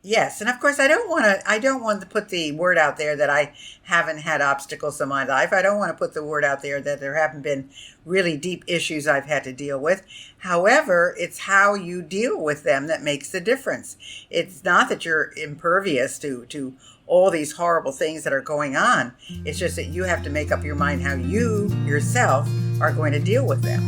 Yes, and of course I don't want to put the word out there that I haven't had obstacles in my life. I don't want to put the word out there that there haven't been really deep issues I've had to deal with. However, it's how you deal with them that makes the difference. It's not that you're impervious to all these horrible things that are going on. It's just that you have to make up your mind how you yourself are going to deal with them.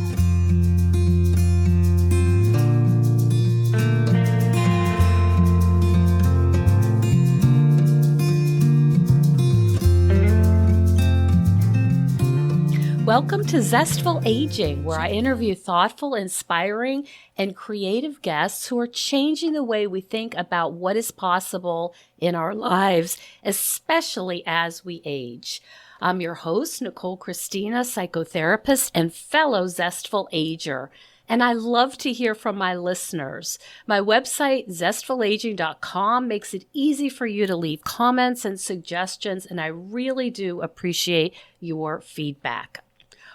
Welcome to Zestful Aging, where I interview thoughtful, inspiring, and creative guests who are changing the way we think about what is possible in our lives, especially as we age. I'm your host, Nicole Christina, psychotherapist and fellow Zestful Ager. And I love to hear from my listeners. My website, zestfulaging.com, makes it easy for you to leave comments and suggestions, and I really do appreciate your feedback.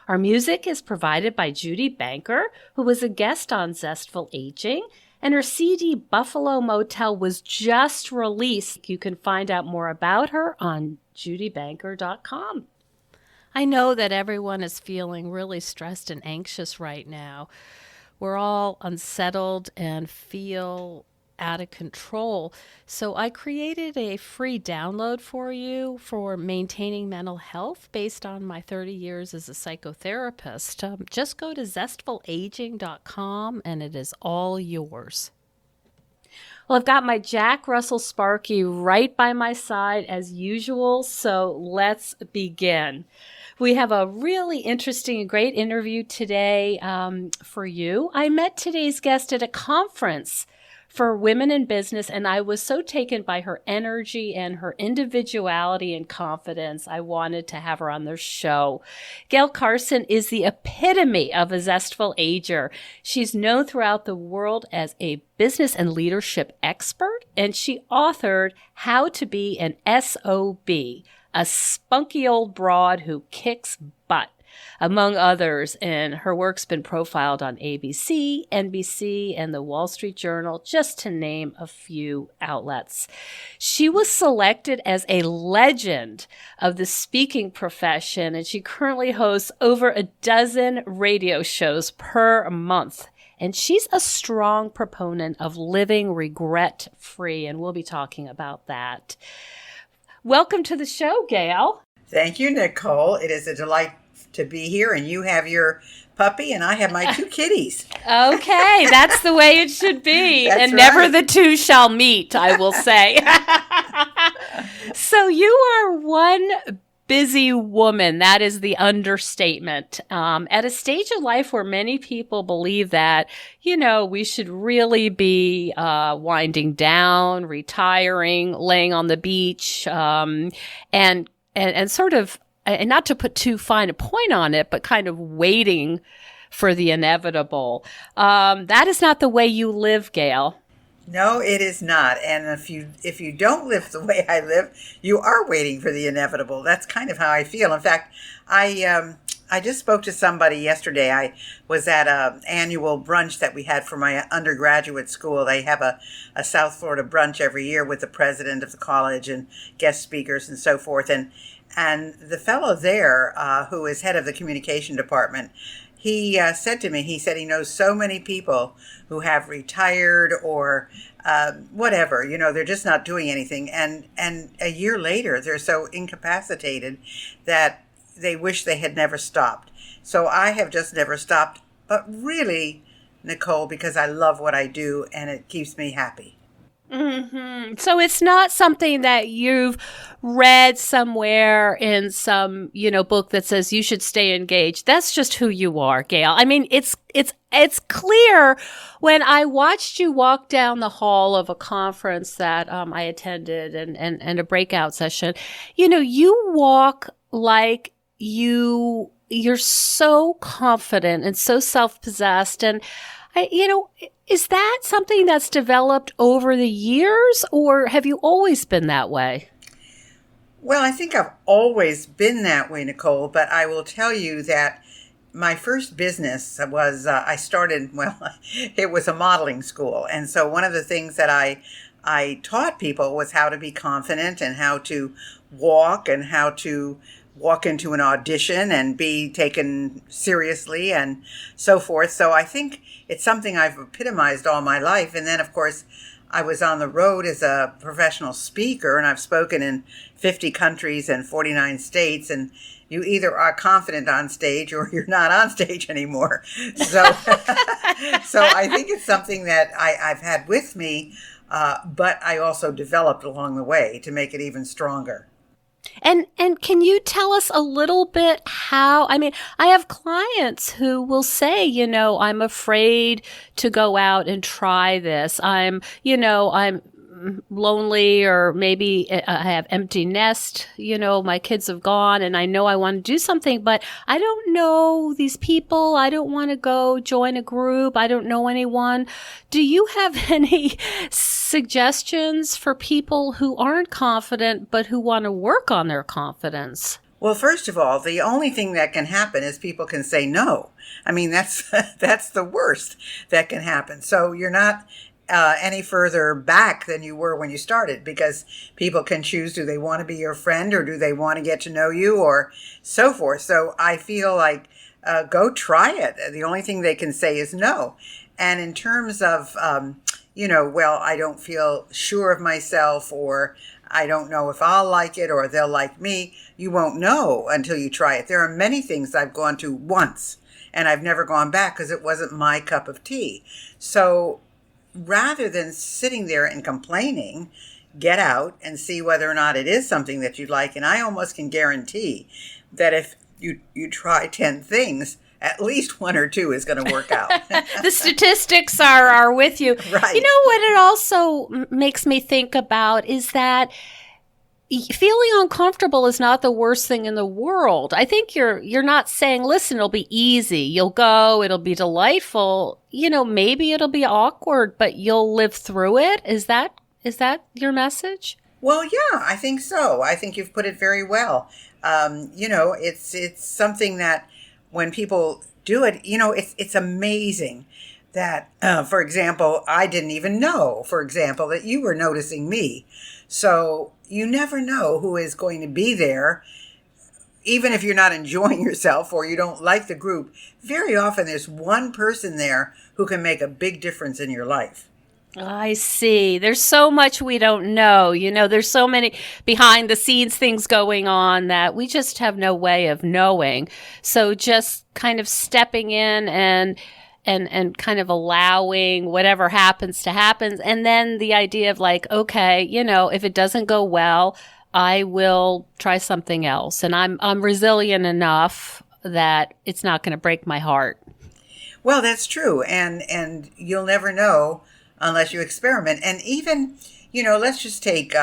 Our music is provided by Judy Banker, who was a guest on Zestful Aging, and her CD Buffalo Motel was just released. You can find out more about her on judybanker.com. I know that everyone is feeling really stressed and anxious right now. We're all unsettled and feel out of control. So I created a free download for you for maintaining mental health based on my 30 years as a psychotherapist. Just go to zestfulaging.com and it is all yours. Well, I've got my Jack Russell Sparky right by my side as usual, so let's begin. We have a really interesting and great interview today for you. I met today's guest at a conference for women in business, and I was so taken by her energy and her individuality and confidence, I wanted to have her on the show. Gayle Carson is the epitome of a zestful ager. She's known throughout the world as a business and leadership expert, and she authored How to Be an S.O.B, a spunky old broad who kicks butt, among others, and her work's been profiled on ABC, NBC, and the Wall Street Journal, just to name a few outlets. She was selected as a legend of the speaking profession, and she currently hosts over a dozen radio shows per month. And she's a strong proponent of living regret-free, and we'll be talking about that. Welcome to the show, Gayle. Thank you, Nicole. It is a delight to be here, and you have your puppy and I have my two kitties. Okay, that's the way it should be. That's and right. Never the two shall meet, I will say. So you are one busy woman. That is the understatement. At a stage of life where many people believe that, we should really be winding down, retiring, laying on the beach, and sort of, and not to put too fine a point on it, but kind of waiting for the inevitable. That is not the way you live, Gayle. No, it is not. And if you don't live the way I live, you are waiting for the inevitable. That's kind of how I feel. In fact, I just spoke to somebody yesterday. I was at an annual brunch that we had for my undergraduate school. They have a South Florida brunch every year with the president of the college and guest speakers and so forth. And the fellow there, who is head of the communication department, he said to me, he said he knows so many people who have retired or whatever, they're just not doing anything. And a year later, they're so incapacitated that they wish they had never stopped. So I have just never stopped, but really, Nicole, because I love what I do and it keeps me happy. Mm-hmm. So it's not something that you've read somewhere in some, book that says you should stay engaged. That's just who you are, Gayle. I mean, it's clear when I watched you walk down the hall of a conference that I attended and a breakout session. You walk like you're so confident and so self-possessed, and is that something that's developed over the years, or have you always been that way? Well, I think I've always been that way, Nicole, but I will tell you that my first business was, it was a modeling school. And so one of the things that I I taught people was how to be confident and how to walk and how to walk into an audition and be taken seriously and so forth. So I think it's something I've epitomized all my life. And then, of course, I was on the road as a professional speaker, and I've spoken in 50 countries and 49 states, and you either are confident on stage or you're not on stage anymore. So, so I think it's something that I've had with me, but I also developed along the way to make it even stronger. And can you tell us a little bit how, I mean, I have clients who will say, I'm afraid to go out and try this. I'm lonely, or maybe I have empty nest, my kids have gone and I know I want to do something, but I don't know these people. I don't want to go join a group. I don't know anyone. Do you have any suggestions for people who aren't confident, but who want to work on their confidence? Well, first of all, the only thing that can happen is people can say no. I mean, that's the worst that can happen. So you're not any further back than you were when you started, because people can choose, do they want to be your friend or do they want to get to know you or so forth. So I feel like go try it. The only thing they can say is no. And in terms of, well, I don't feel sure of myself, or I don't know if I'll like it or they'll like me, you won't know until you try it. There are many things I've gone to once and I've never gone back because it wasn't my cup of tea. So rather than sitting there and complaining, get out and see whether or not it is something that you'd like. And I almost can guarantee that if you try 10 things, at least 1 or 2 is going to work out. The statistics are with you. Right. You know what it also makes me think about is that feeling uncomfortable is not the worst thing in the world. I think you're not saying, listen, it'll be easy. You'll go, it'll be delightful. Maybe it'll be awkward, but you'll live through it. Is that your message? Well, yeah, I think so. I think you've put it very well. It's something that when people do it, it's amazing that, for example, I didn't even know, for example, that you were noticing me. So you never know who is going to be there, even if you're not enjoying yourself or you don't like the group. Very often there's one person there who can make a big difference in your life. I see. There's so much we don't know. There's so many behind the scenes things going on that we just have no way of knowing. So just kind of stepping in and kind of allowing whatever happens to happen. And then the idea of like, okay, if it doesn't go well, I will try something else. And I'm resilient enough that it's not going to break my heart. Well, that's true. And you'll never know unless you experiment. And even, let's just take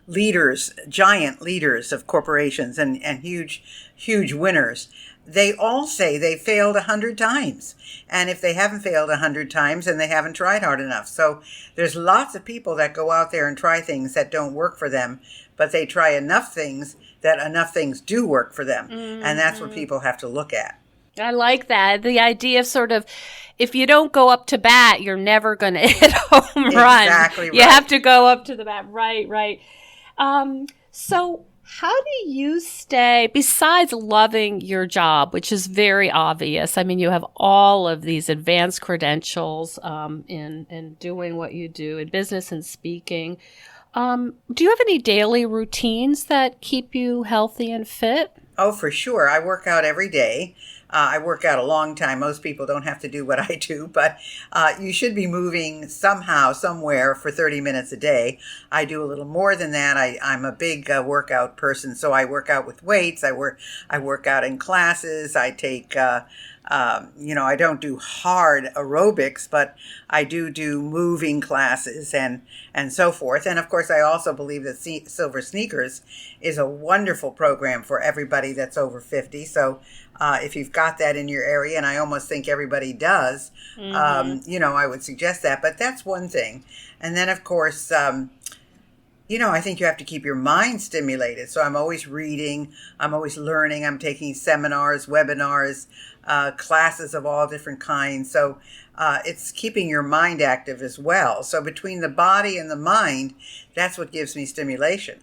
leaders, giant leaders of corporations and huge winners. They all say they failed 100 times. And if they haven't failed 100 times, then they haven't tried hard enough. So there's lots of people that go out there and try things that don't work for them, but they try enough things that enough things do work for them. Mm-hmm. And that's what people have to look at. I like that. The idea of sort of, if you don't go up to bat, you're never going to hit a home run. Exactly right. You have to go up to the bat. Right. So how do you stay, besides loving your job, which is very obvious? I mean, you have all of these advanced credentials in doing what you do in business and speaking. Do you have any daily routines that keep you healthy and fit? Oh, for sure. I work out every day. I work out a long time. Most people don't have to do what I do, but you should be moving somehow, somewhere for 30 minutes a day. I do a little more than that. I'm a big workout person, so I work out with weights. I work out in classes. I take, I don't do hard aerobics, but I do moving classes and so forth. And of course, I also believe that Silver Sneakers is a wonderful program for everybody that's over 50. So if you've got that in your area, and I almost think everybody does, I would suggest that. But that's one thing. And then, of course, I think you have to keep your mind stimulated. So I'm always reading, I'm always learning, I'm taking seminars, webinars, classes of all different kinds. So it's keeping your mind active as well. So between the body and the mind, that's what gives me stimulation.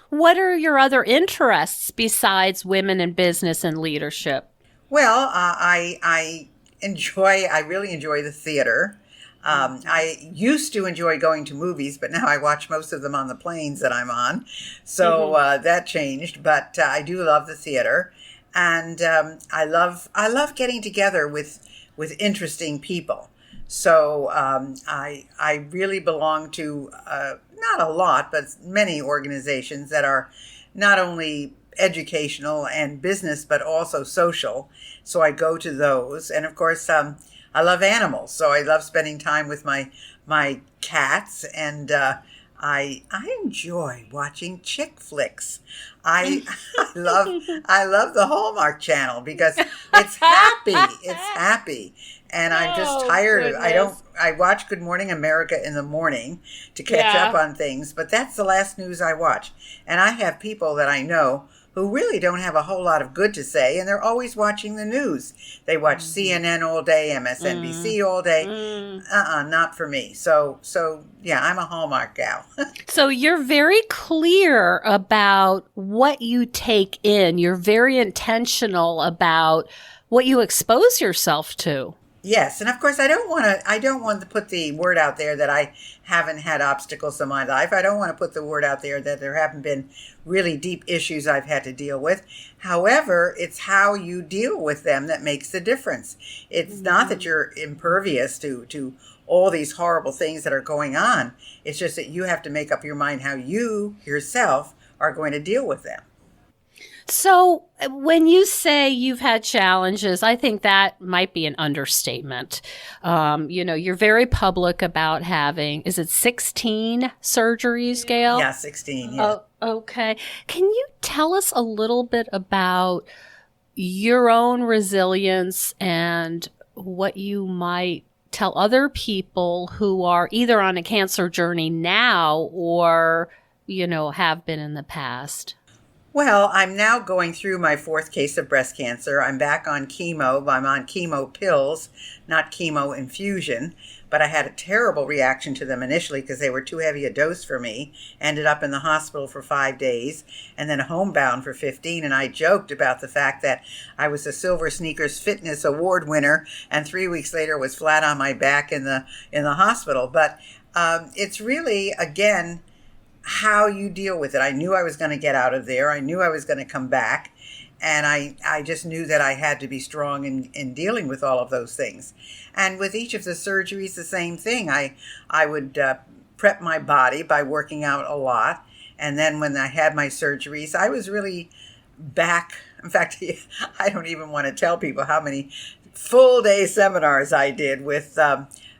What are your other interests besides women in business and leadership? Well, I really enjoy the theater. I used to enjoy going to movies, but now I watch most of them on the planes that I'm on. So that changed, but I do love the theater, and I love getting together with interesting people. So I really belong to not a lot, but many organizations that are not only educational and business, but also social. So I go to those, and of course, I love animals, so I love spending time with my cats, and I enjoy watching chick flicks. I I love the Hallmark Channel because it's happy. It's happy. And I'm just tired of I watch Good Morning America in the morning to catch up on things, but that's the last news I watch. And I have people that I know who really don't have a whole lot of good to say, and they're always watching the news. They watch CNN all day, MSNBC all day. Not for me. So yeah, I'm a Hallmark gal. So you're very clear about what you take in. You're very intentional about what you expose yourself to. Yes, and of course I don't want to put the word out there that I haven't had obstacles in my life. I don't want to put the word out there that there haven't been really deep issues I've had to deal with. However, it's how you deal with them that makes the difference. It's not that you're impervious to all these horrible things that are going on. It's just that you have to make up your mind how you yourself are going to deal with them. So when you say you've had challenges, I think that might be an understatement. You're very public about having, is it 16 surgeries, Gayle? Yeah, 16. Yeah. Oh, okay. Can you tell us a little bit about your own resilience and what you might tell other people who are either on a cancer journey now or, have been in the past? Well, I'm now going through my fourth case of breast cancer. I'm back on chemo. I'm on chemo pills, not chemo infusion. But I had a terrible reaction to them initially because they were too heavy a dose for me. Ended up in the hospital for 5 days and then homebound for 15. And I joked about the fact that I was a Silver Sneakers Fitness Award winner and 3 weeks later was flat on my back in the hospital. But it's really, again, how you deal with it. I knew I was going to get out of there. I knew I was going to come back. And I just knew that I had to be strong in dealing with all of those things. And with each of the surgeries, the same thing. I would prep my body by working out a lot. And then when I had my surgeries, I was really back. In fact, I don't even want to tell people how many full day seminars I did with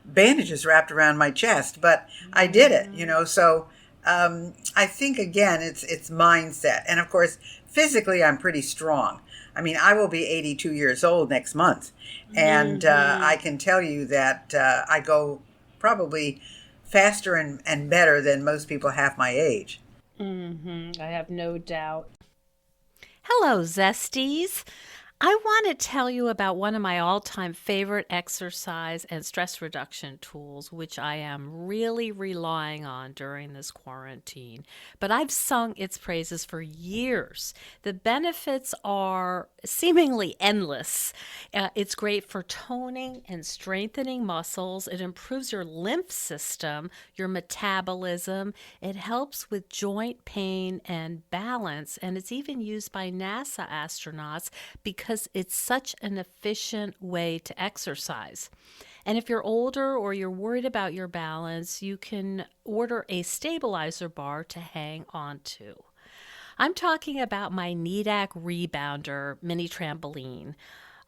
bandages wrapped around my chest. But I did it, so I think, again, it's mindset. And of course, physically, I'm pretty strong. I mean, I will be 82 years old next month. And I can tell you that I go probably faster and better than most people half my age. I have no doubt. Hello, Zesties. I want to tell you about one of my all-time favorite exercise and stress reduction tools, which I am really relying on during this quarantine. But I've sung its praises for years. The benefits are seemingly endless. It's great for toning and strengthening muscles. It improves your lymph system, your metabolism. It helps with joint pain and balance. And it's even used by NASA astronauts because it's such an efficient way to exercise. And if you're older or you're worried about your balance, you can order a stabilizer bar to hang on to. I'm talking about my NEDAC Rebounder mini trampoline.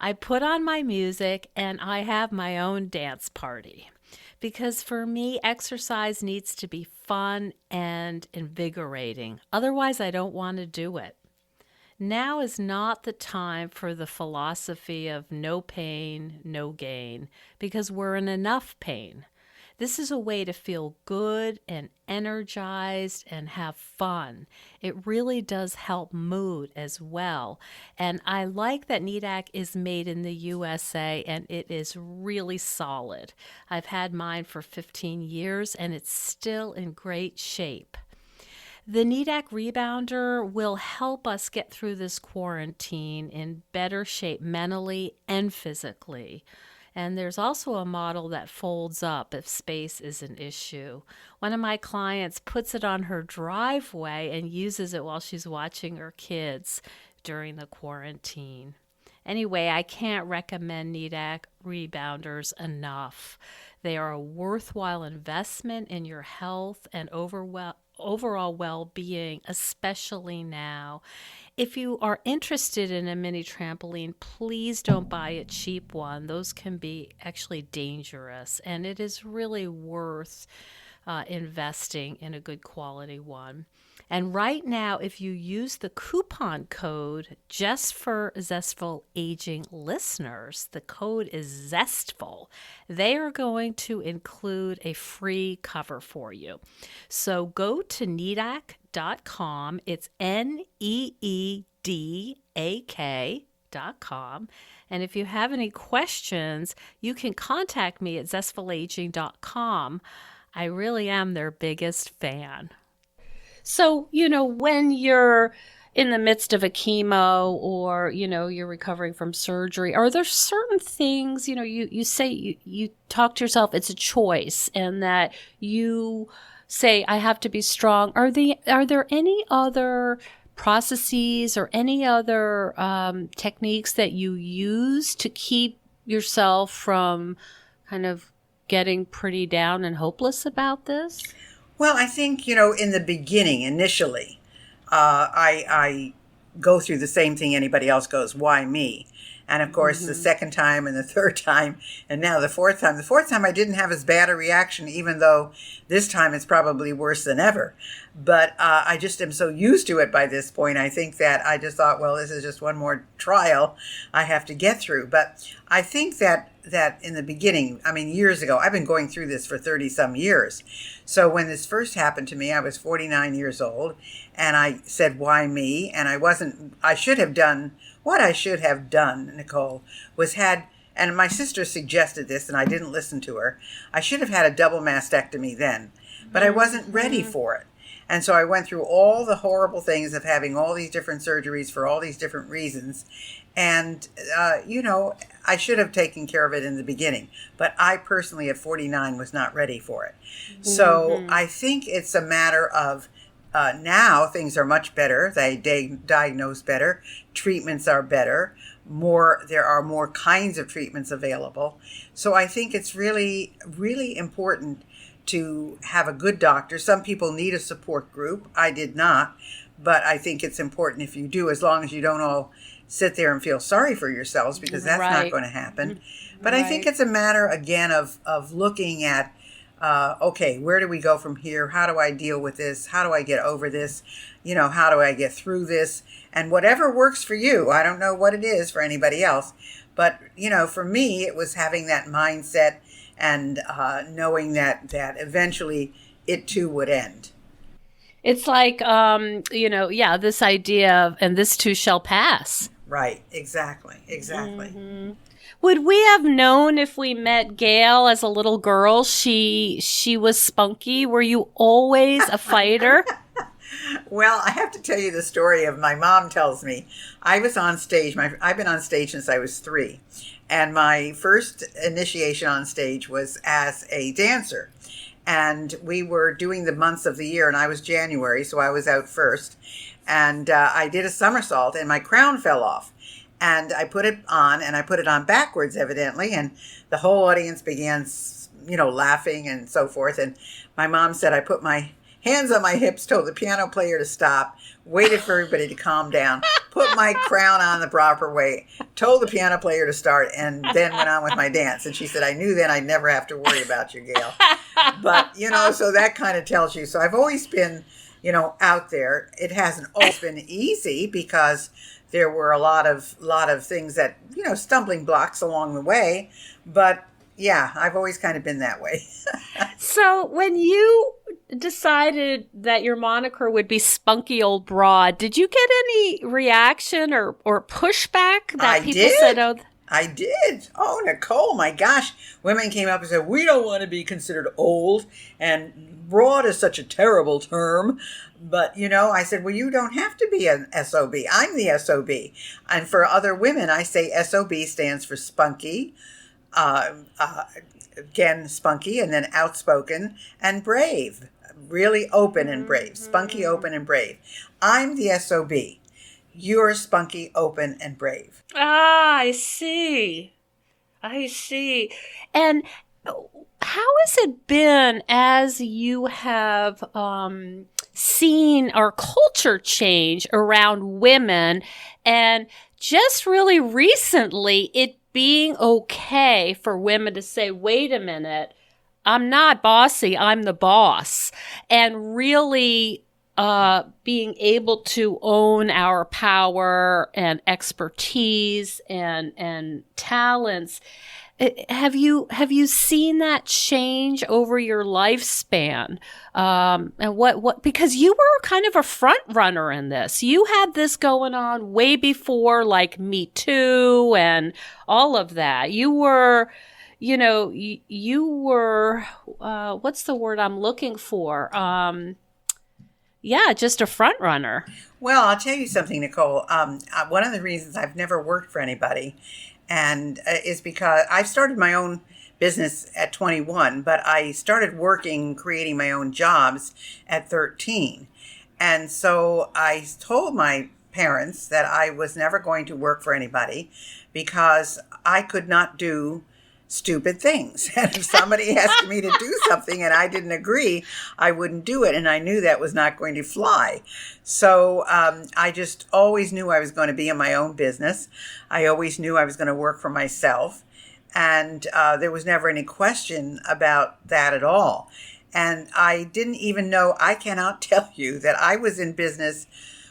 I put on my music and I have my own dance party. Because for me, exercise needs to be fun and invigorating. Otherwise, I don't want to do it. Now is not the time for the philosophy of no pain, no gain, because we're in enough pain. This is a way to feel good and energized and have fun. It really does help mood as well. And I like that Nidak is made in the USA and it is really solid. I've had mine for 15 years and it's still in great shape. The Nidak Rebounder will help us get through this quarantine in better shape mentally and physically. And there's also a model that folds up if space is an issue. One of my clients puts it on her driveway and uses it while she's watching her kids during the quarantine. Anyway, I can't recommend Nidak Rebounders enough. They are a worthwhile investment in your health and overall well-being, especially now. If you are interested in a mini trampoline, please don't buy a cheap one. Those can be actually dangerous, and it is really worth investing in a good quality one. And right now, if you use the coupon code just for Zestful Aging listeners, the code is Zestful. They are going to include a free cover for you. So go to Nidak.com. It's NEEDAK.com. And if you have any questions, you can contact me at zestfulaging.com. I really am their biggest fan. So, when you're in the midst of a chemo or, you're recovering from surgery, are there certain things, you say you talk to yourself, it's a choice, and that you say, I have to be strong. Are there any other processes or any other techniques that you use to keep yourself from kind of getting pretty down and hopeless about this? Well, I think, in the beginning, initially, I go through the same thing anybody else goes, why me? And of course, the second time and the third time, and now the fourth time. The fourth time I didn't have as bad a reaction, even though this time it's probably worse than ever. But I just am so used to it by this point. I think that I just thought, well, this is just one more trial I have to get through. But I think that in the beginning, years ago, I've been going through this for 30 some years. So when this first happened to me, I was 49 years old, and I said, why me? And what I should have done, Nicole, was and my sister suggested this and I didn't listen to her. I should have had a double mastectomy then, but I wasn't ready for it. And so I went through all the horrible things of having all these different surgeries for all these different reasons. And, I should have taken care of it in the beginning. But I personally, at 49, was not ready for it. So I think it's a matter of now things are much better. They diagnose better. Treatments are better. There are more kinds of treatments available. So I think it's really, really important to have a good doctor. Some people need a support group. I did not. But I think it's important if you do, as long as you don't all sit there and feel sorry for yourselves, because that's not going to happen. But I think it's a matter, again, of looking at, okay, where do we go from here? How do I deal with this? How do I get over this? How do I get through this? And whatever works for you, I don't know what it is for anybody else. But, for me, it was having that mindset and knowing that eventually it too would end. It's like, this idea of, and this too shall pass. Right. Exactly. Would we have known if we met Gayle as a little girl? She was spunky. Were you always a fighter? Well, I have to tell you the story of my mom tells me. I was on stage. I've been on stage since I was 3. And my first initiation on stage was as a dancer. And we were doing the months of the year, and I was January, so I was out first. And I did a somersault, and my crown fell off. And I put it on, and I put it on backwards, evidently. And the whole audience began, laughing and so forth. And my mom said, I put my hands on my hips, told the piano player to stop, waited for everybody to calm down, put my crown on the proper way, told the piano player to start, and then went on with my dance. And she said, I knew then I'd never have to worry about you, Gayle. But, so that kind of tells you. So I've always been, out there. It hasn't always been easy because there were a lot of things that, stumbling blocks along the way. But Yeah, I've always kind of been that way. So when you decided that your moniker would be Spunky Old Broad, did you get any reaction or pushback that people said, oh, I did. Oh, Nicole, my gosh. Women came up and said, we don't want to be considered old, and broad is such a terrible term. But, I said, well, you don't have to be an SOB. I'm the SOB. And for other women, I say SOB stands for spunky, again, spunky, and then outspoken and brave. Really open and brave. Spunky, open, and brave. I'm the SOB. You're spunky, open, and brave. Ah, I see. And how has it been as you have seen our culture change around women, and just really recently it being okay for women to say, wait a minute, I'm not bossy, I'm the boss, and really being able to own our power and expertise and talents. Have you seen that change over your lifespan? And what because you were kind of a front runner in this. You had this going on way before like Me Too and all of that. You were, what's the word I'm looking for? Yeah, just a front runner. Well, I'll tell you something, Nicole. One of the reasons I've never worked for anybody and is because I've started my own business at 21, but I started working, creating my own jobs at 13. And so I told my parents that I was never going to work for anybody because I could not do stupid things. And if somebody asked me to do something and I didn't agree, I wouldn't do it. And I knew that was not going to fly. So I just always knew I was going to be in my own business. I always knew I was going to work for myself. And there was never any question about that at all. And I didn't even know, I cannot tell you that I was in business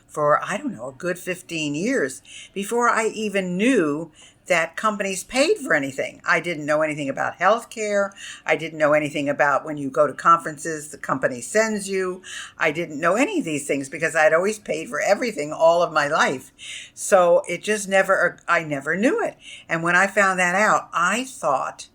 for, I don't know, a good 15 years before I even knew that companies paid for anything. I didn't know anything about healthcare. I didn't know anything about when you go to conferences, the company sends you. I didn't know any of these things because I'd always paid for everything all of my life. So it just I never knew it. And when I found that out, I thought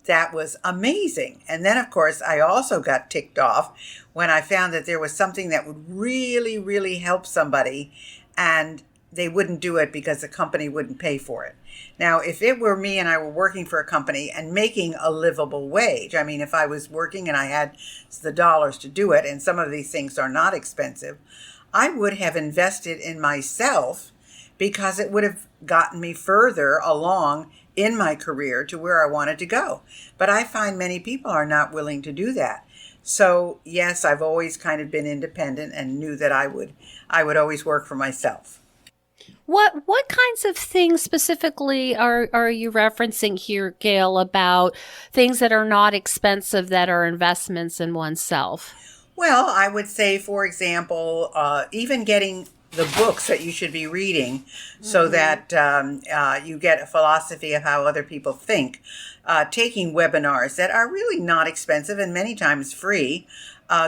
that was amazing. And then, of course, I also got ticked off when I found that there was something that would really, really help somebody and they wouldn't do it because the company wouldn't pay for it. Now, if it were me and I were working for a company and making a livable wage, I mean, if I was working and I had the dollars to do it, and some of these things are not expensive, I would have invested in myself because it would have gotten me further along in my career to where I wanted to go. But I find many people are not willing to do that. So, yes, I've always kind of been independent and knew that I would always work for myself. What kinds of things specifically are you referencing here, Gayle, about things that are not expensive that are investments in oneself? Well, I would say, for example, even getting the books that you should be reading so that you get a philosophy of how other people think, taking webinars that are really not expensive and many times free.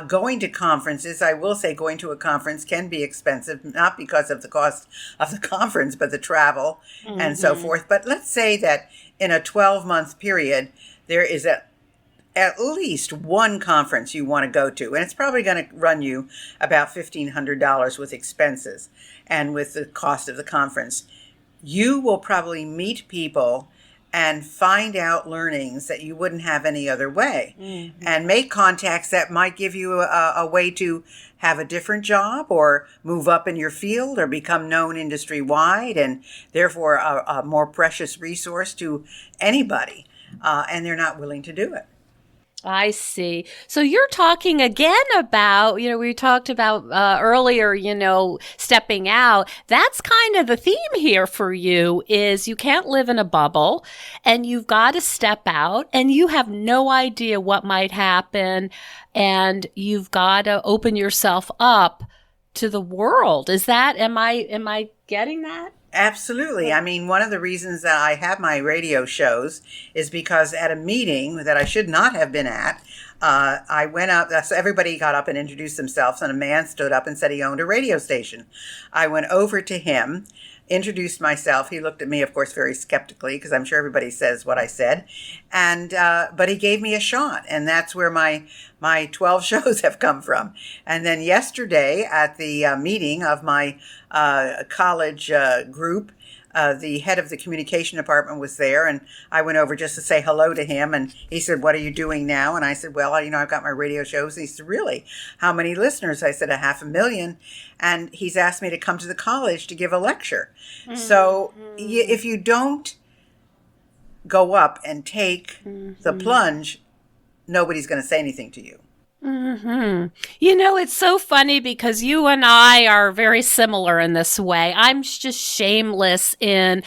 Going to conferences, I will say going to a conference can be expensive, not because of the cost of the conference, but the travel and so forth. But let's say that in a 12-month period, there is at least one conference you want to go to, and it's probably going to run you about $1,500 with expenses and with the cost of the conference. You will probably meet people and find out learnings that you wouldn't have any other way, and make contacts that might give you a way to have a different job or move up in your field or become known industry-wide and therefore a more precious resource to anybody, and they're not willing to do it. I see. So you're talking again about, we talked about earlier, stepping out. That's kind of the theme here for you is you can't live in a bubble and you've got to step out and you have no idea what might happen and you've got to open yourself up to the world. Am I getting that? Absolutely. I mean, one of the reasons that I have my radio shows is because at a meeting that I should not have been at, I went up, so everybody got up and introduced themselves, and a man stood up and said he owned a radio station. I went over to him, introduced myself. He looked at me, of course, very skeptically, because I'm sure everybody says what I said. And but he gave me a shot, and that's where my 12 shows have come from. And then yesterday at the meeting of my college group, the head of the communication department was there, and I went over just to say hello to him, and he said, "What are you doing now?" And I said, "Well, I've got my radio shows." And he said, "Really? How many listeners?" I said, 500,000. And he's asked me to come to the college to give a lecture. Mm-hmm. So if you don't go up and take the plunge, nobody's going to say anything to you. Mm-hmm. It's so funny because you and I are very similar in this way. I'm just shameless in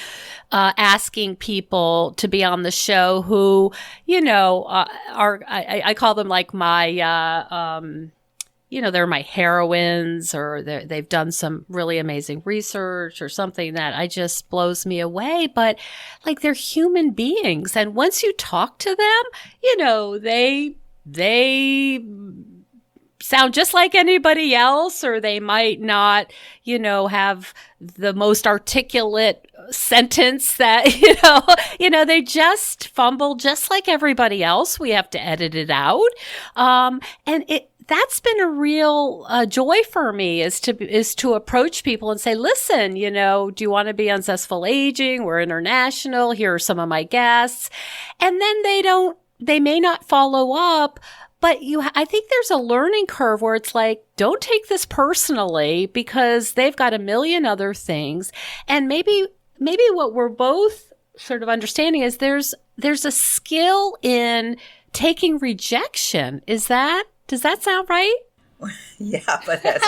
asking people to be on the show who, are, I call them like my, they're my heroines, or they've done some really amazing research or something that I just blows me away. But like, they're human beings. And once you talk to them, they sound just like anybody else, or they might not, have the most articulate sentence that, they just fumble just like everybody else. We have to edit it out. That's been a real joy for me is to approach people and say, listen, do you want to be on Zestful Aging? We're international. Here are some of my guests. And then they may not follow up, but I think there's a learning curve where it's like, don't take this personally because they've got a million other things. And maybe what we're both sort of understanding is there's a skill in taking rejection. Does that sound right? Yeah, but as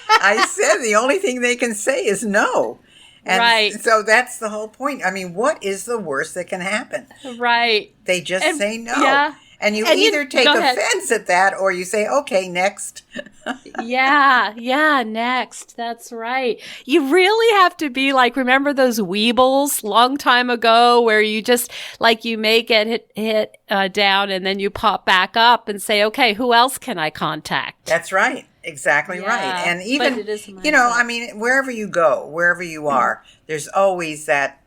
I said, the only thing they can say is no. And right. So that's the whole point. I mean, what is the worst that can happen? Right. They just say no. Yeah. And you either take offense at that or you say, okay, next. Yeah, next. That's right. You really have to be like, remember those Weebles long time ago where you just like you may get hit down and then you pop back up and say, okay, who else can I contact? That's right. Exactly right. And even, wherever you go, wherever you are, there's always that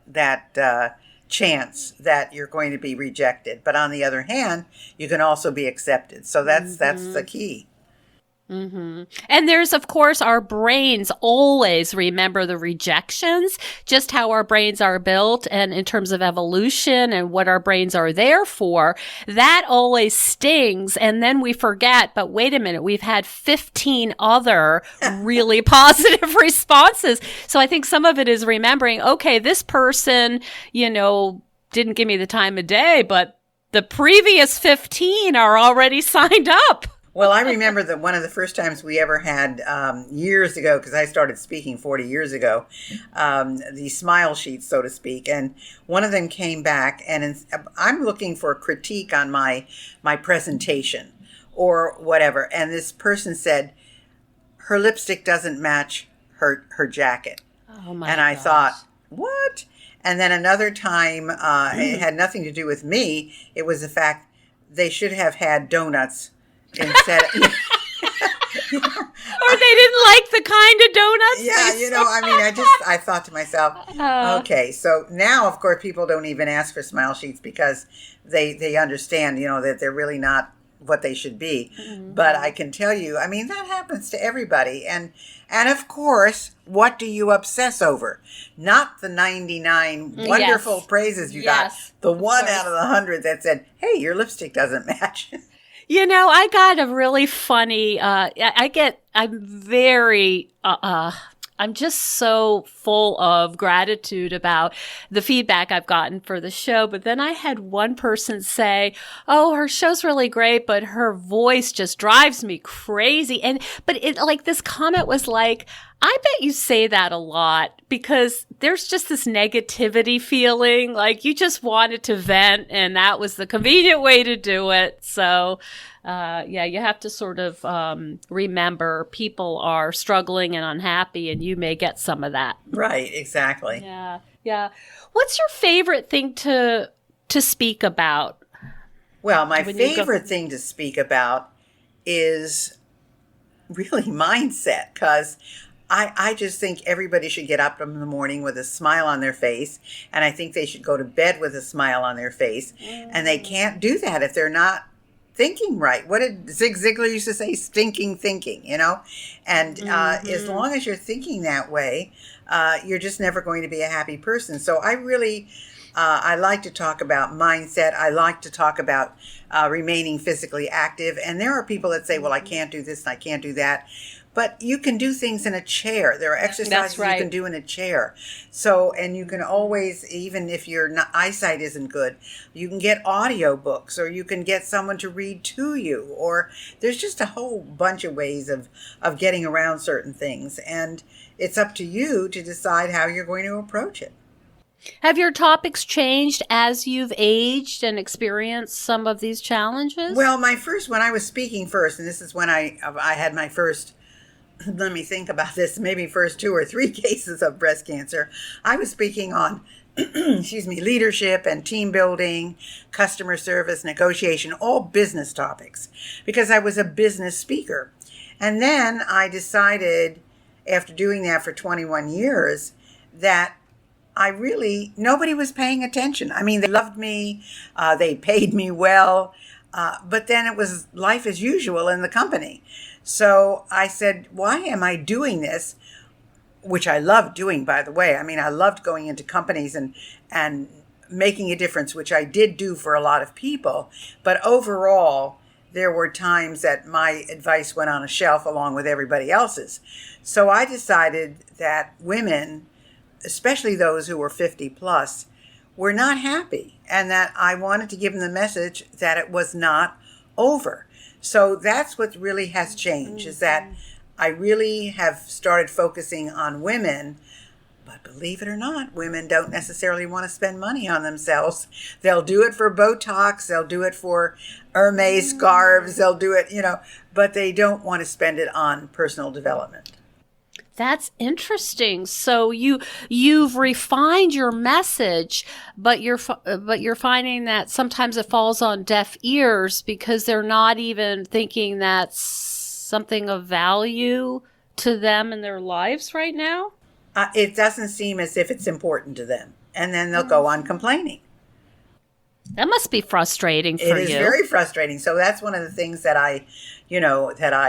chance that you're going to be rejected. But on the other hand, you can also be accepted. So that's the key. Mm-hmm. And there's, of course, our brains always remember the rejections, just how our brains are built and in terms of evolution and what our brains are there for. That always stings. And then we forget, but wait a minute, we've had 15 other really positive responses. So I think some of it is remembering, okay, this person, didn't give me the time of day, but the previous 15 are already signed up. Well, I remember that one of the first times we ever had years ago, because I started speaking 40 years ago, the smile sheets, so to speak. And one of them came back, and I'm looking for critique on my presentation or whatever. And this person said, her lipstick doesn't match her jacket. Oh, my And I thought, what? And then another time, it had nothing to do with me. It was the fact they should have had donuts instead of, or they didn't like the kind of donuts. Yeah, I thought to myself, okay, so now of course people don't even ask for smile sheets because they understand, that they're really not what they should be. Mm-hmm. But I can tell you, that happens to everybody. And of course, what do you obsess over? Not the 99 wonderful praises you got. The one out of the 100 that said, hey, your lipstick doesn't match. I got a really funny, I'm just so full of gratitude about the feedback I've gotten for the show. But then I had one person say, oh, her show's really great, but her voice just drives me crazy. But this comment was like, I bet you say that a lot because there's just this negativity feeling, like you just wanted to vent and that was the convenient way to do it. So, you have to sort of remember people are struggling and unhappy, and you may get some of that. Right, exactly. Yeah. What's your favorite thing to speak about? Well, my favorite thing to speak about is really mindset, because I just think everybody should get up in the morning with a smile on their face, and I think they should go to bed with a smile on their face, and they can't do that if they're not thinking right. What did Zig Ziglar used to say? Stinking thinking, And as long as you're thinking that way, you're just never going to be a happy person. So I really, I like to talk about mindset. I like to talk about remaining physically active. And there are people that say, well, I can't do this and I can't do that. But you can do things in a chair. There are exercises you can do in a chair. So, and you can always, even if your eyesight isn't good, you can get audio books, or you can get someone to read to you, or there's just a whole bunch of ways of getting around certain things. And it's up to you to decide how you're going to approach it. Have your topics changed as you've aged and experienced some of these challenges? Well, when I was speaking first, and this is when I had my first, let me think about this, maybe first 2 or 3 cases of breast cancer, I was speaking on, leadership and team building, customer service, negotiation, all business topics, because I was a business speaker. And then I decided, after doing that for 21 years, that nobody was paying attention. I mean, they loved me, they paid me well, but then it was life as usual in the company. So I said, why am I doing this? Which I love doing, by the way. I mean, I loved going into companies and making a difference, which I did do for a lot of people. But overall, there were times that my advice went on a shelf along with everybody else's. So I decided that women, especially those who were 50 plus, were not happy, and that I wanted to give them the message that it was not over. So that's what really has changed, is that I really have started focusing on women. But believe it or not, women don't necessarily want to spend money on themselves. They'll do it for Botox, they'll do it for Hermes scarves, they'll do it, but they don't want to spend it on personal development. That's interesting. So you've refined your message, but you're finding that sometimes it falls on deaf ears because they're not even thinking that's something of value to them in their lives right now. It doesn't seem as if it's important to them, and then they'll go on complaining. That must be frustrating for you. It is very frustrating. So that's one of the things that I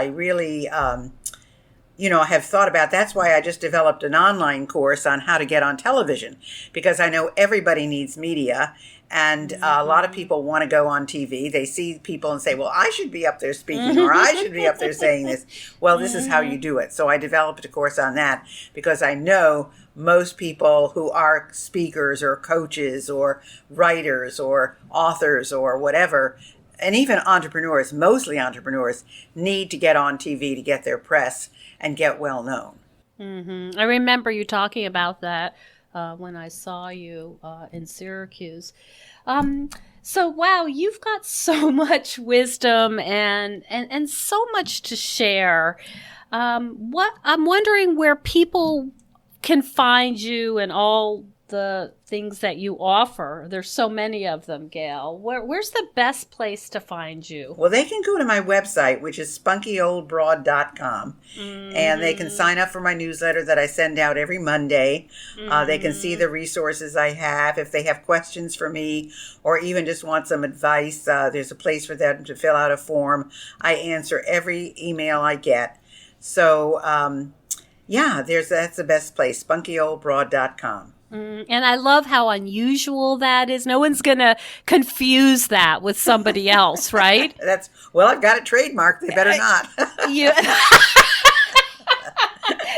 really have thought about. That's why I just developed an online course on how to get on television, because I know everybody needs media, and a lot of people want to go on TV. They see people and say, well, I should be up there speaking, or I should be up there saying this. Well, this is how you do it. So I developed a course on that, because I know most people who are speakers or coaches or writers or authors or whatever, and even entrepreneurs, mostly entrepreneurs, need to get on TV to get their press and get well known. Mm-hmm. I remember you talking about that when I saw you in Syracuse. So, wow, you've got so much wisdom and so much to share. I'm wondering where people can find you and all the things that you offer. There's so many of them, Gayle. Where's the best place to find you? Well, they can go to my website, which is spunkyoldbroad.com, and they can sign up for my newsletter that I send out every Monday. They can see the resources I have. If they have questions for me or even just want some advice, there's a place for them to fill out a form. I answer every email I get. So, that's the best place, spunkyoldbroad.com. And I love how unusual that is. No one's going to confuse that with somebody else, right? I've got it trademarked. They better not.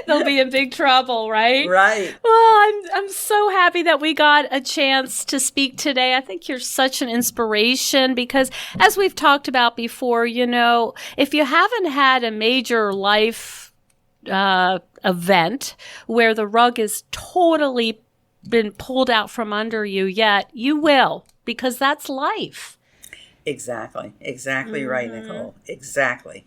They'll be in big trouble, right? Right. Well, I'm so happy that we got a chance to speak today. I think you're such an inspiration because, as we've talked about before, if you haven't had a major life event where the rug is totally been pulled out from under you yet, you will, because that's life. Exactly. Exactly right, Nicole. Exactly.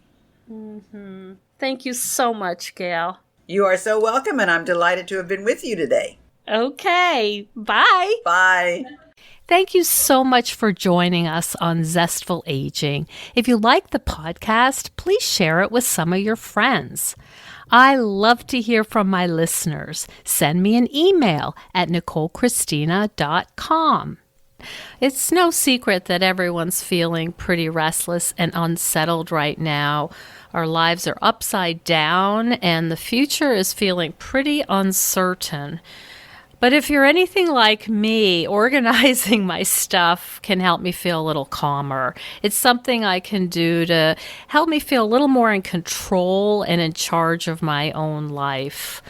Thank you so much, Gayle. You are so welcome, and I'm delighted to have been with you today. Okay, bye. Bye. Thank you so much for joining us on Zestful Aging. If you like the podcast, please share it with some of your friends. I love to hear from my listeners. Send me an email at NicoleChristina.com. It's no secret that everyone's feeling pretty restless and unsettled right now. Our lives are upside down, and the future is feeling pretty uncertain. But if you're anything like me, organizing my stuff can help me feel a little calmer. It's something I can do to help me feel a little more in control and in charge of my own life.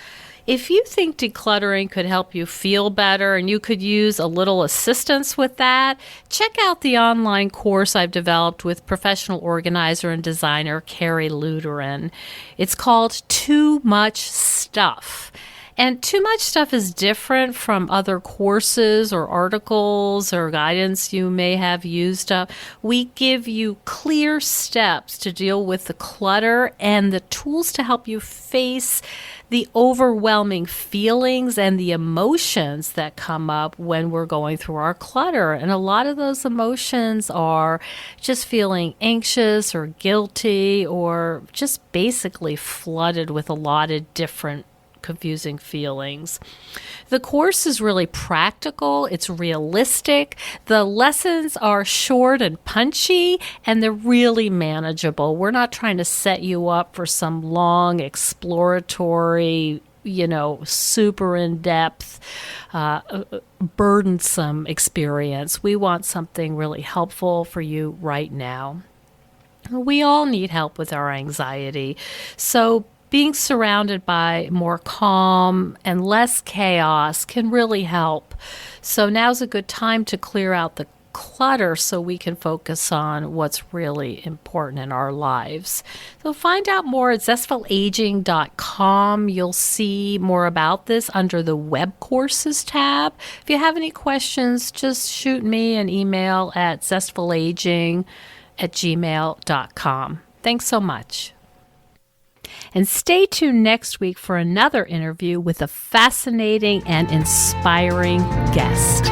If you think decluttering could help you feel better and you could use a little assistance with that, check out the online course I've developed with professional organizer and designer Carrie Luderin. It's called Too Much Stuff. And Too Much Stuff is different from other courses or articles or guidance you may have used up. We give you clear steps to deal with the clutter and the tools to help you face the overwhelming feelings and the emotions that come up when we're going through our clutter. And a lot of those emotions are just feeling anxious or guilty or just basically flooded with a lot of different confusing feelings. The course is really practical. It's realistic. The lessons are short and punchy, and they're really manageable. We're not trying to set you up for some long exploratory, super in-depth, burdensome experience. We want something really helpful for you right now. We all need help with our anxiety. So being surrounded by more calm and less chaos can really help. So now's a good time to clear out the clutter so we can focus on what's really important in our lives. So find out more at zestfulaging.com. You'll see more about this under the web courses tab. If you have any questions, just shoot me an email at zestfulaging@gmail.com. Thanks so much. And stay tuned next week for another interview with a fascinating and inspiring guest.